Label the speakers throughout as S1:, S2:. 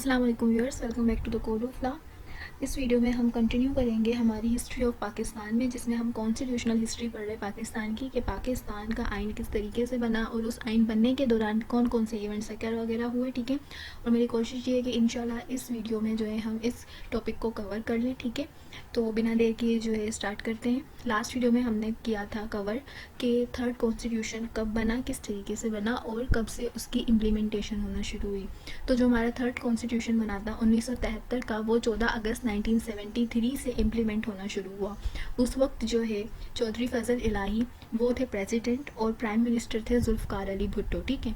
S1: अस्सलाम वालेकुम viewers, welcome back to the code of law. इस वीडियो में हम कंटिन्यू करेंगे हमारी हिस्ट्री ऑफ पाकिस्तान में, जिसमें हम कॉन्स्टिट्यूशनल हिस्ट्री पढ़ रहे हैं पाकिस्तान की, कि पाकिस्तान का आइन किस तरीके से बना और उस आइन बनने के दौरान कौन कौन से इवेंट्स वगैरह हुए। ठीक है, और मेरी कोशिश ये है कि इंशाल्लाह इस वीडियो में जो है हम इस टॉपिक को कवर कर लें। ठीक है, तो बिना देर किए जो है स्टार्ट करते हैं। लास्ट वीडियो में हमने किया था कवर कि थर्ड कॉन्स्टिट्यूशन कब बना, किस तरीके से बना और कब से उसकी इम्प्लीमेंटेशन होना शुरू हुई। तो जो हमारा थर्ड कॉन्स्टिट्यूशन बना था 1973 का, वो 14 अगस्त 1973 से इम्प्लीमेंट होना शुरू हुआ। उस वक्त जो है चौधरी फजल इलाही वो थे प्रेसिडेंट और प्राइम मिनिस्टर थे जुल्फ़िकार अली भुट्टो। ठीक है,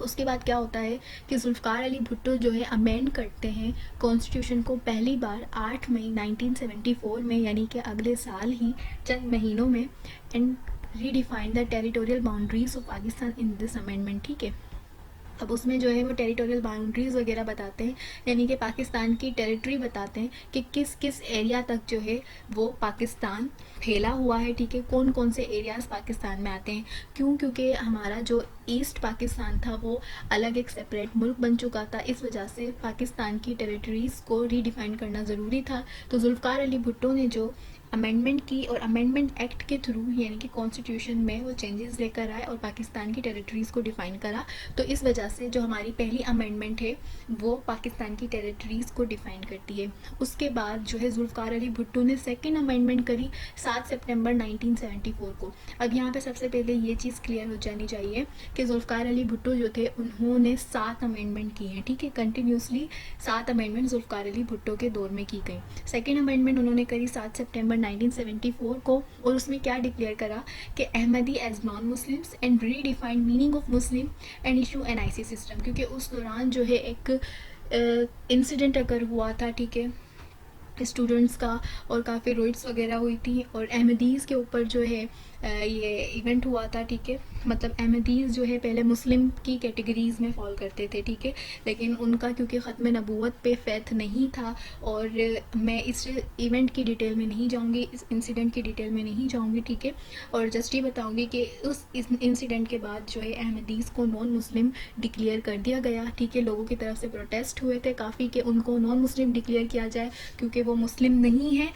S1: उसके बाद क्या होता है कि जुल्फ़िकार अली भुट्टो जो है अमेंड करते हैं कॉन्स्टिट्यूशन को पहली बार 8 मई 1974 में, यानी कि अगले साल ही चंद महीनों में, and redefine the territorial boundaries of Pakistan in this amendment. ठीक है, अब उसमें जो है वो टेरिटोरियल बाउंड्रीज़ वगैरह बताते हैं, यानी कि पाकिस्तान की टेरिटरी बताते हैं कि किस किस एरिया तक जो है वो पाकिस्तान फैला हुआ है। ठीक है, कौन कौन से एरियाज़ पाकिस्तान में आते हैं, क्योंकि हमारा जो ईस्ट पाकिस्तान था वो अलग एक सेपरेट मुल्क बन चुका था। इस वजह से पाकिस्तान की टेरिटरीज़ को रीडिफाइन करना ज़रूरी था। तो जुल्फ़िकार अली भुट्टो ने जो अमेंडमेंट की और अमेंडमेंट एक्ट के थ्रू, यानी कि कॉन्स्टिट्यूशन में वो चेंजेस लेकर आए और पाकिस्तान की टेरिटरीज़ को डिफ़ाइन करा। तो इस वजह से जो हमारी पहली अमेंडमेंट है वो पाकिस्तान की टेरिटरीज़ को डिफ़ाइन करती है। उसके बाद जो है जुल्फ़िकार अली भुट्टो ने सेकेंड अमेंडमेंट करी 7 सितंबर 1974 को। अब यहाँ पे सबसे पहले ये चीज़ क्लियर हो जानी चाहिए कि जुल्फ़िकार अली भुट्टो जो थे उन्होंने 7 अमेंडमेंट की हैं। ठीक है, कंटिन्यूसली 7 अमेंडमेंट जुल्फ़िकार अली भुट्टो के दौर में की गई। सेकेंड अमेंडमेंट उन्होंने करी 7 सितंबर 1974 को, और उसमें क्या डिक्लेयर करा कि Ahmadi as non Muslims and redefine meaning of Muslim and issue NIC system, क्योंकि उस दौरान जो है एक इंसिडेंट अगर हुआ था, ठीक है, स्टूडेंट्स का, और काफ़ी रोइट्स वगैरह हुई थी, और अहमदीज़ के ऊपर जो है ये इवेंट हुआ था। ठीक है, मतलब अहमदीज़ जो है पहले मुस्लिम की कैटेगरीज़ में फॉल करते थे। ठीक है, लेकिन उनका क्योंकि ख़त्म नबूवत पे फेथ नहीं था, और मैं इस इवेंट की डिटेल में नहीं जाऊंगी, इस इंसिडेंट की डिटेल में नहीं जाऊंगी। ठीक है, और जस्ट ये बताऊंगी कि उस इंसिडेंट के बाद जो है अहमदीज़ को नॉन मुस्लिम डिक्लेयर कर दिया गया। ठीक है, लोगों की तरफ से प्रोटेस्ट हुए थे काफ़ी कि उनको नॉन मुस्लिम डिक्लेयर किया जाए, क्योंकि वो मुस्लिम नहीं है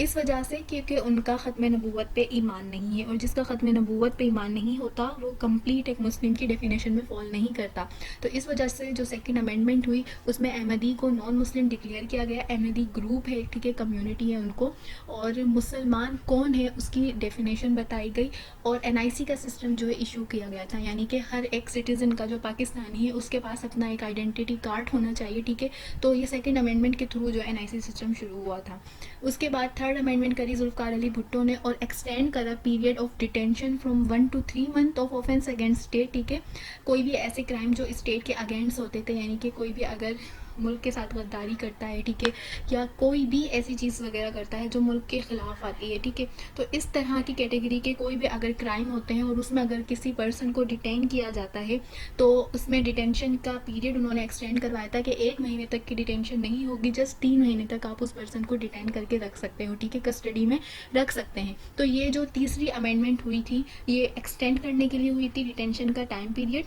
S1: इस वजह से, क्योंकि उनका ख़त्म नबूवत पे ईमान नहीं है, और जिसका ख़त्म नबूवत पे ईमान नहीं होता वो कंप्लीट एक मुस्लिम की डेफिनेशन में फॉल नहीं करता। तो इस वजह से जो सेकंड अमेंडमेंट हुई उसमें अहमदी को नॉन मुस्लिम डिक्लेयर किया गया। अहमदी ग्रुप है, ठीक है, कम्युनिटी है उनको, और मुसलमान कौन है उसकी डेफिनेशन बताई गई, और एनआईसी का सिस्टम जो है इशू किया गया था, यानी कि हर एक सिटीज़न का जो पाकिस्तानी है उसके पास अपना एक आइडेंटिटी कार्ड होना चाहिए। ठीक है, तो ये सेकेंड अमेंडमेंट के थ्रू जो एनआईसी सिस्टम शुरू हुआ था। उसके बाद थर्ड अमेंडमेंट करी जुल्फ़िकार अली भुट्टो ने, और एक्सटेंड करा period of detention from 1 to 3 month of offence against state. ठीक है, कोई भी ऐसे क्राइम जो स्टेट के अगेंस्ट होते थे, यानी कि कोई भी अगर मुल्क के साथ गद्दारी करता है, ठीक है, या कोई भी ऐसी चीज़ वगैरह करता है जो मुल्क के ख़िलाफ़ आती है, ठीक है, तो इस तरह की कैटेगरी के कोई भी अगर क्राइम होते हैं और उसमें अगर किसी पर्सन को डिटेन किया जाता है, तो उसमें डिटेंशन का पीरियड उन्होंने एक्सटेंड करवाया था कि 1 महीने तक की डिटेंशन नहीं होगी, जस्ट 3 महीने तक आप उस पर्सन को डिटेन करके रख सकते हो। ठीक है, कस्टडी में रख सकते हैं। तो ये जो तीसरी अमेंडमेंट हुई थी ये एक्सटेंड करने के लिए हुई थी डिटेंशन का टाइम पीरियड,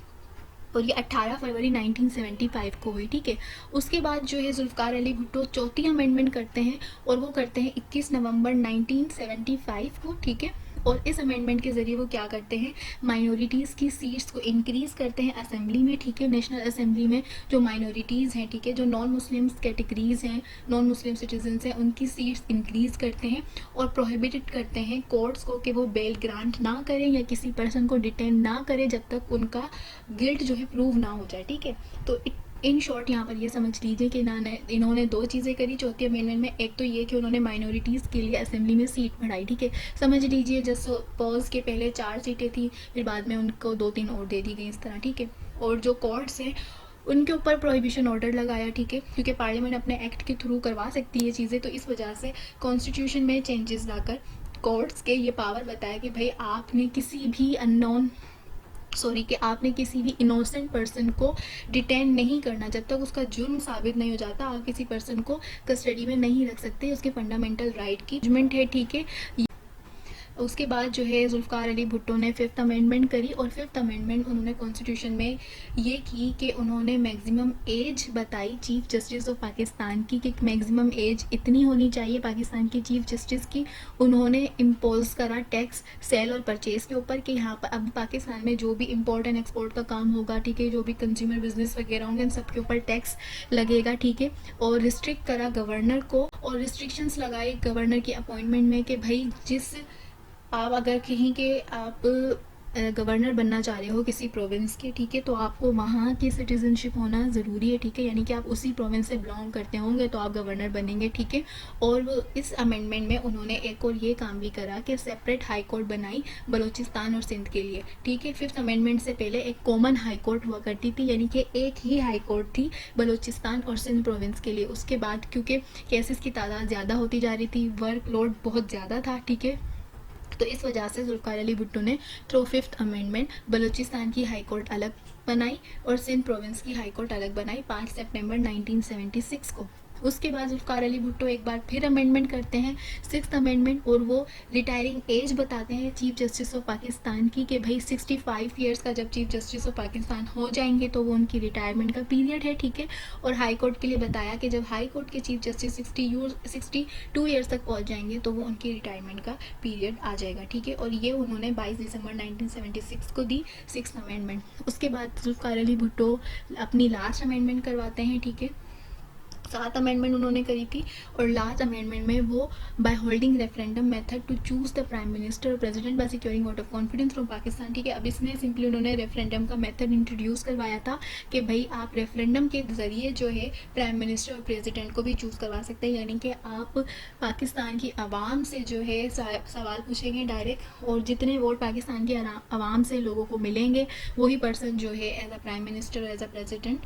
S1: और ये 18 फरवरी 1975 को हुई। ठीक है, उसके बाद जो है जुल्फ़िकार अली भुट्टो चौथी अमेंडमेंट करते हैं, और वो करते हैं 21 नवंबर 1975 को। ठीक है, और इस अमेंडमेंट के ज़रिए वो क्या करते हैं, माइनॉरिटीज़ की सीट्स को इंक्रीज़ करते हैं असेंबली में। ठीक है, नेशनल असेंबली में जो माइनॉरिटीज़ हैं, ठीक है, जो नॉन मुस्लिम्स कैटेगरीज़ हैं, नॉन मुस्लिम सिटीजन्स हैं, उनकी सीट्स इंक्रीज़ करते हैं, और प्रोहिबिटेड करते हैं कोर्ट्स को कि वो बेल ग्रांट ना करें या किसी पर्सन को डिटेन ना करें जब तक उनका गिल्ट जो है प्रूव ना हो जाए। ठीक है, तो इन शॉर्ट यहाँ पर ये समझ लीजिए कि इन्होंने 2 चीज़ें करी चौथी अमेंडमेंट में। एक तो ये कि उन्होंने माइनॉरिटीज़ के लिए असेंबली में सीट बढ़ाई। ठीक है, समझ लीजिए जस्ट पॉज के पहले 4 सीटें थी, फिर बाद में उनको 2-3 और दे दी गई इस तरह। ठीक है, और जो कोर्ट्स हैं उनके ऊपर प्रोहिबिशन ऑर्डर लगाया। ठीक है, क्योंकि पार्लियामेंट अपने एक्ट के थ्रू करवा सकती है ये चीज़ें, तो इस वजह से कॉन्स्टिट्यूशन में चेंजेस लाकर कोर्ट्स के ये पावर बताया कि भाई आपने किसी भी कि आपने किसी भी इनोसेंट पर्सन को डिटेन नहीं करना जब तक उसका जुर्म साबित नहीं हो जाता। आप किसी पर्सन को कस्टडी में नहीं रख सकते, उसके फंडामेंटल राइट की जजमेंट है। ठीक है, उसके बाद जो है जुल्फ़िकार अली भुट्टो ने 5th अमेंडमेंट करी और 5th अमेंडमेंट उन्होंने कॉन्स्टिट्यूशन में ये की कि उन्होंने मैक्सिमम एज बताई चीफ़ जस्टिस ऑफ पाकिस्तान की कि मैक्सिमम एज इतनी होनी चाहिए पाकिस्तान की चीफ़ जस्टिस की। उन्होंने इम्पोज करा टैक्स सेल और परचेज़ के ऊपर कि यहाँ पर अब पाकिस्तान में जो भी इम्पोर्ट एंड एक्सपोर्ट का काम होगा, ठीक है, जो भी कंज्यूमर बिजनेस वगैरह होंगे, इन सब के ऊपर टैक्स लगेगा, ठीक है। और रिस्ट्रिक्ट करा गवर्नर को और रिस्ट्रिक्शंस लगाई गवर्नर की अपॉइंटमेंट में कि भाई जिस आप अगर कहीं के आप गवर्नर बनना चाह रहे हो किसी प्रोविंस के, ठीक है, तो आपको वहाँ की सिटीजनशिप होना ज़रूरी है, ठीक है, यानी कि आप उसी प्रोविंस से बिलोंग करते होंगे तो आप गवर्नर बनेंगे, ठीक है। और वो इस अमेंडमेंट में उन्होंने एक और ये काम भी करा कि सेपरेट हाई कोर्ट बनाई बलूचिस्तान और सिंध के लिए, ठीक है। 5th अमेंडमेंट से पहले एक कॉमन हाई कोर्ट हुआ करती थी, यानी कि एक ही हाई कोर्ट थी बलूचिस्तान और सिंध प्रोविंस के लिए। उसके बाद क्योंकि केसेस की तादाद ज़्यादा होती जा रही थी, वर्कलोड बहुत ज़्यादा था, ठीक है, तो इस वजह से जुल्फ़िकार अली भुट्टो ने थ्रू 5th अमेंडमेंट बलूचिस्तान की हाई कोर्ट अलग बनाई और सिंध प्रोविंस की हाई कोर्ट अलग बनाई 5 सितंबर 1976 को। उसके बाद जुल्फ़िकार अली भुट्टो एक बार फिर अमेंडमेंट करते हैं 6th अमेंडमेंट और वो रिटायरिंग एज बताते हैं चीफ जस्टिस ऑफ पाकिस्तान की कि भाई 65 ईयर्स का जब चीफ जस्टिस ऑफ पाकिस्तान हो जाएंगे तो वो उनकी रिटायरमेंट का पीरियड है, ठीक है। और हाई कोर्ट के लिए बताया कि जब हाई कोर्ट के चीफ जस्टिस 62 ईयर्स तक पहुंच जाएंगे तो वो उनकी रिटायरमेंट का पीरियड आ जाएगा, ठीक है। और ये उन्होंने 22 दिसंबर 1976 को दी 6th अमेंडमेंट। उसके बाद जुल्फ़िकार अली भुट्टो अपनी लास्ट अमेंडमेंट करवाते हैं, ठीक है। 7th अमेंडमेंट उन्होंने करी थी और लास्ट अमेंडमेंट में वो by holding referendum method to choose the prime minister और president by securing vote of confidence from Pakistan, ठीक है। अब इसमें सिंपली उन्होंने रेफरेंडम का मेथड इंट्रोड्यूस करवाया था कि भाई आप रेफरेंडम के जरिए जो है प्राइम मिनिस्टर और प्रेसिडेंट को भी चूज़ करवा सकते हैं, यानी कि आप पाकिस्तान की आवाम से जो है सवाल पूछेंगे डायरेक्ट और जितने वोट पाकिस्तान की आवाम से लोगों को मिलेंगे वही पर्सन जो है as a prime minister as a president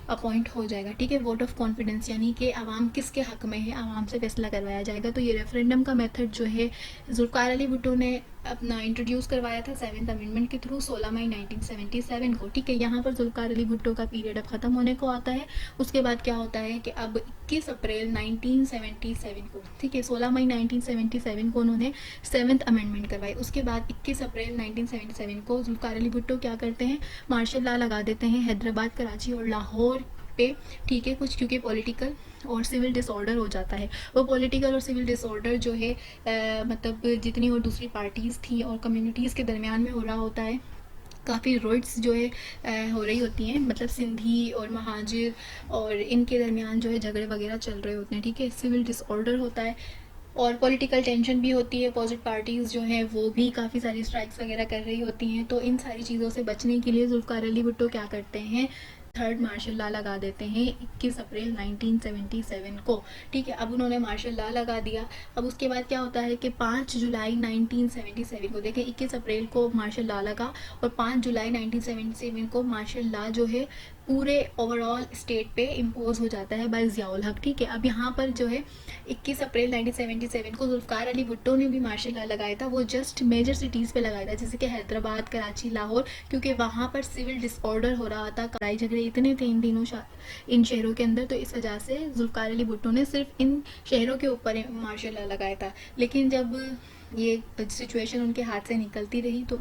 S1: appoint हो जाएगा, ठीक है। वोट ऑफ कॉन्फिडेंस यानी कि आवाम किसके हक में है, आवाम से फैसला करवाया जाएगा। तो ये रेफरेंडम का मेथड जो है जुल्फ़िकार अली भुट्टो ने अपना इंट्रोड्यूस करवाया था 7th अमेंडमेंट के थ्रू 16 मई 1977 को, ठीक है। यहाँ पर जुल्फ़िकार अली भुट्टो का पीरियड अब ख़त्म होने को आता है। उसके बाद क्या होता है कि अब 21 अप्रैल 1977 को, ठीक है, 16 मई 1977 को उन्होंने 7th अमेंडमेंट करवाई। उसके बाद 21 अप्रैल 1977 को जुल्फ़िकार अली भुट्टो क्या करते हैं, मार्शल लॉ लगा देते हैं हैदराबाद, कराची और लाहौर पे, ठीक है। कुछ क्योंकि पॉलिटिकल और सिविल डिसऑर्डर हो जाता है। वो पॉलिटिकल और सिविल डिसऑर्डर जो है मतलब जितनी और दूसरी पार्टीज़ थी और कम्युनिटीज़ के दरमियान में हो रहा होता है, काफ़ी रोड्स जो है हो रही होती हैं, मतलब सिंधी और महाजिर और इनके दरमियान जो है झगड़े वगैरह चल रहे होते हैं, ठीक है। सिविल डिसऑर्डर होता है और पॉलिटिकल टेंशन भी होती है, अपोजिट पार्टीज़ जो हैं वो भी काफ़ी सारी स्ट्राइक्स वगैरह कर रही होती हैं। तो इन सारी चीज़ों से बचने के लिए जुल्फ़िकार अली भुट्टो क्या करते हैं, 3rd मार्शल लॉ लगा देते हैं 21 अप्रैल 1977 को, ठीक है। अब उन्होंने मार्शल लॉ लगा दिया। अब उसके बाद क्या होता है कि 5 जुलाई 1977 को, देखें 21 अप्रैल को मार्शल लॉ लगा और 5 जुलाई 1977 को मार्शल लॉ जो है पूरे ओवरऑल स्टेट पे इम्पोज हो जाता है बाय ज़ियाउल हक, ठीक है। अब यहाँ पर जो है 21 अप्रैल 1977 को जुल्फ़िकार अली भुट्टो ने भी मार्शल लॉ लगाया था। वो जस्ट मेजर सिटीज़ पे लगाया था जैसे कि हैदराबाद, कराची, लाहौर, क्योंकि वहाँ पर सिविल डिसऑर्डर हो रहा था, लड़ाई झगड़े इतने थे इन शहरों के अंदर। तो इस वजह से जुल्फ़िकार अली भुट्टो ने सिर्फ इन शहरों के ऊपर मार्शल लॉ लगाया था। लेकिन जब ये सिचुएशन उनके हाथ से निकलती रही तो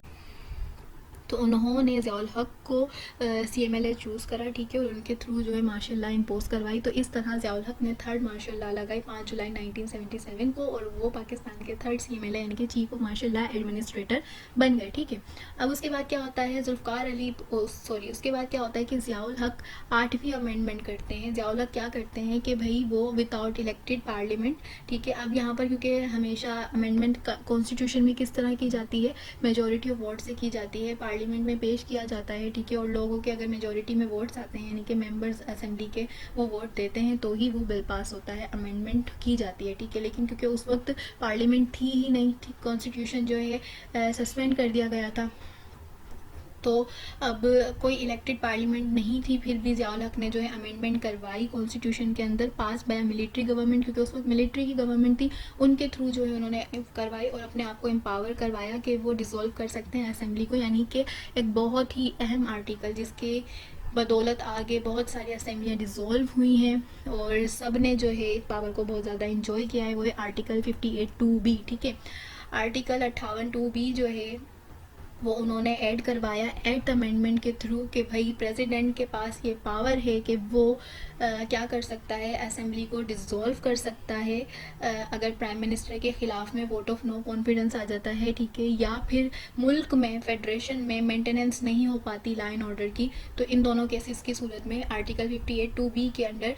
S1: उन्होंने ज़ियाउल हक को CMLA चूज़ करा, ठीक है, और उनके थ्रू जो है मार्शल लॉ इम्पोज करवाई। तो इस तरह ज़ियाउल हक ने 3rd मार्शल लॉ लगाई 5 जुलाई 1977 को और वो पाकिस्तान के 3rd CMLA यानी कि chief of martial law administrator बन गए, ठीक है। अब उसके बाद क्या होता है उसके बाद क्या होता है कि ज़ियाउल हक 8वीं अमेंडमेंट करते हैं। ज़ियाउल हक क्या करते हैं कि भाई वो विदाउट इलेक्टेड पार्लियामेंट, ठीक है। अब यहाँ पर क्योंकि हमेशा अमेंडमेंट कॉन्स्टिट्यूशन में किस तरह की जाती है, मेजॉरिटी ऑफ वोट से की जाती है, पार्लियामेंट में पेश किया जाता है, ठीक है। और लोगों के अगर मेजॉरिटी में वोट्स आते हैं यानी कि मेंबर्स असेंबली के वो वोट देते हैं तो ही वो बिल पास होता है, अमेंडमेंट की जाती है, ठीक है। लेकिन क्योंकि उस वक्त पार्लियामेंट थी ही नहीं, ठीक, कॉन्स्टिट्यूशन जो है सस्पेंड कर दिया गया था, तो अब कोई इलेक्टेड पार्लियामेंट नहीं थी, फिर भी ज़ियाउल हक ने जो है अमेंडमेंट करवाई कॉन्स्टिट्यूशन के अंदर, पास बाय मिलिट्री गवर्नमेंट, क्योंकि उस वक्त मिलिट्री की गवर्नमेंट थी, उनके थ्रू जो है उन्होंने करवाई और अपने आप को एम्पावर करवाया कि वो डिसॉल्व कर सकते हैं असेंबली को, यानी कि एक बहुत ही अहम आर्टिकल जिसके बदौलत आगे बहुत सारी असेंबलियाँ डिसॉल्व हुई हैं और सब ने जो है पावर को बहुत ज़्यादा इंजॉय किया है, वो है आर्टिकल 58(2)B, ठीक है। आर्टिकल 58(2)B जो है वो उन्होंने ऐड करवाया एक्ट अमेंडमेंट के थ्रू कि भाई प्रेसिडेंट के पास ये पावर है कि वो क्या कर सकता है, असेंबली को डिसॉल्व कर सकता है अगर प्राइम मिनिस्टर के ख़िलाफ़ में वोट ऑफ नो कॉन्फिडेंस आ जाता है, ठीक है, या फिर मुल्क में फेडरेशन में मेंटेनेंस नहीं हो पाती लॉ एंड ऑर्डर की, तो इन दोनों केसेस की सूरत में आर्टिकल 58(2)B के अंडर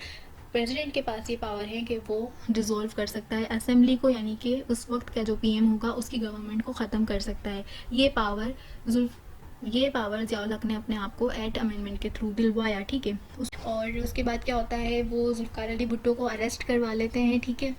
S1: प्रेसिडेंट के पास ये पावर है कि वो डिसॉल्व कर सकता है असेंबली को, यानी कि उस वक्त का जो पीएम होगा उसकी गवर्नमेंट को ख़त्म कर सकता है। ये पावर ज़ियाउल हक ने अपने आप को एक्ट अमेंडमेंट के थ्रू दिलवाया, ठीक है। और उसके बाद क्या होता है, वो जुल्फ़िकार अली भुट्टो को अरेस्ट करवा लेते हैं, ठीक है,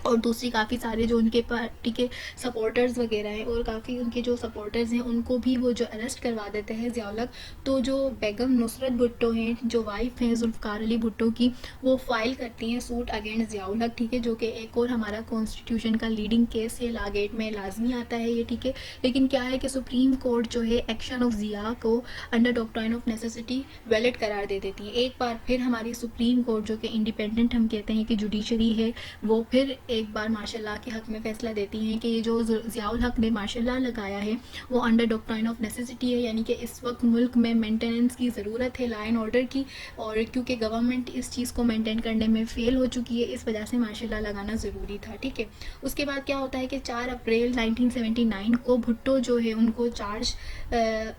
S1: और दूसरी काफ़ी सारे जो उनके पार्टी के सपोर्टर्स वगैरह हैं और काफ़ी उनके जो सपोर्टर्स हैं उनको भी वो जो अरेस्ट करवा देते हैं ज़ियाउल हक। तो जो बेगम नुसरत भुट्टो हैं, जो वाइफ हैं जुल्फ़िकार अली भुट्टो की, वो फाइल करती हैं सूट अगेंस्ट ज़ियाउल हक, ठीक है, जो कि एक और हमारा कॉन्स्टिट्यूशन का लीडिंग केस है, लॉ गेट में लाजमी आता है ये, ठीक है। लेकिन क्या है कि सुप्रीम कोर्ट जो है एक्शन ऑफ ज़िया को under doctrine of necessity valid करार दे देती है। एक बार फिर हमारी सुप्रीम कोर्ट जो कि इंडिपेंडेंट हम कहते हैं कि जुडिशरी है, वो फिर एक बार मार्शल लॉ के हक़ में फ़ैसला देती हैं कि ये जो ज़ियाउल हक ने मार्शल लॉ लगाया है वो अंडर डॉक्ट्राइन ऑफ नेसेसिटी है, यानी कि इस वक्त मुल्क में मेंटेनेंस की ज़रूरत है लॉ एंड ऑर्डर की, और क्योंकि गवर्नमेंट इस चीज़ को मेंटेन करने में फ़ेल हो चुकी है, इस वजह से मार्शल लॉ लगाना ज़रूरी था, ठीक है। उसके बाद क्या होता है कि 4 अप्रैल 1979 को भुट्टो जो है उनको चार्ज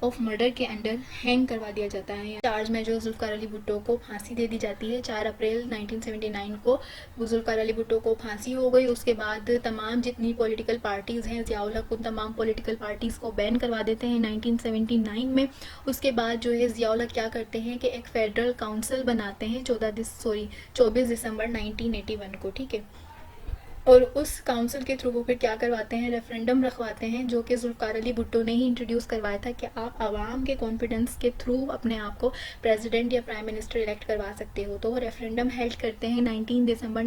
S1: ऑफ मर्डर के अंडर हैंग करवा दिया जाता है। चार्ज में जो जुल्फ़िकार अली भुट्टो को फांसी दे दी जाती है 4 अप्रैल 1979 को जुल्फ़िकार अली भुट्टो को फांसी हो गई। उसके बाद तमाम जितनी पॉलिटिकल पार्टीज़ हैं, ज़ियाउल हक उन तमाम पॉलिटिकल पार्टीज़ को बैन करवा देते हैं 1979 में। उसके बाद जो है ज़ियाउल हक क्या करते हैं कि एक फेडरल काउंसिल बनाते हैं 24 दिसंबर 1981 को, ठीक है, और उस काउंसिल के थ्रू वो फिर क्या करवाते हैं, रेफरेंडम रखवाते हैं, जो कि जुल्फ़िकार अली भुट्टो ने ही इंट्रोड्यूस करवाया था कि आप आवाम के कॉन्फिडेंस के थ्रू अपने आप को प्रेसिडेंट या प्राइम मिनिस्टर इलेक्ट करवा सकते हो। तो वो रेफरेंडम हेल्ड करते हैं 19 दिसंबर